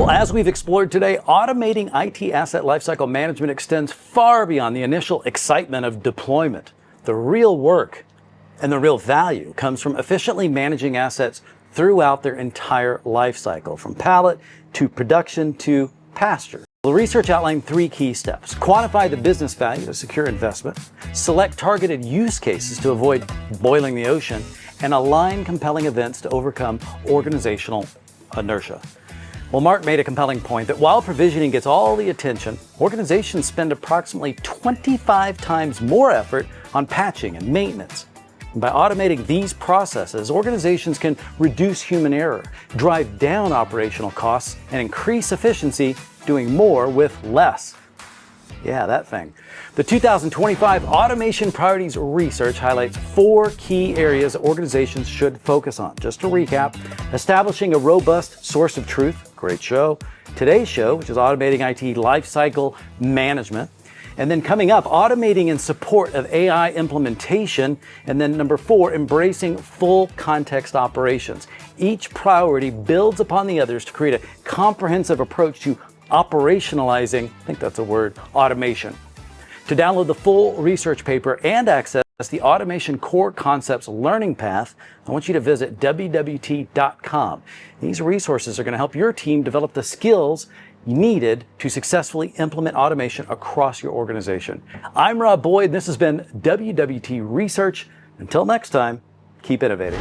Well, as we've explored today, automating IT asset lifecycle management extends far beyond the initial excitement of deployment. The real work and the real value comes from efficiently managing assets throughout their entire lifecycle, from pallet to production to pasture. The research outlined 3 key steps: quantify the business value to secure investment, select targeted use cases to avoid boiling the ocean, and align compelling events to overcome organizational inertia. Well, Mark made a compelling point that while provisioning gets all the attention, organizations spend approximately 25 times more effort on patching and maintenance. And by automating these processes, organizations can reduce human error, drive down operational costs, and increase efficiency, doing more with less. Yeah, that thing. The 2025 Automation Priorities Research highlights 4 key areas organizations should focus on. Just to recap: establishing a robust source of truth, great show. Today's show, which is automating IT lifecycle management. And then coming up, automating in support of AI implementation. And then number 4, embracing full context operations. Each priority builds upon the others to create a comprehensive approach to operationalizing, I think that's a word, automation. To download the full research paper and access the Automation Core Concepts Learning Path, I want you to visit wwt.com. These resources are going to help your team develop the skills needed to successfully implement automation across your organization. I'm Robb Boyd. This has been WWT Research. Until next time, keep innovating.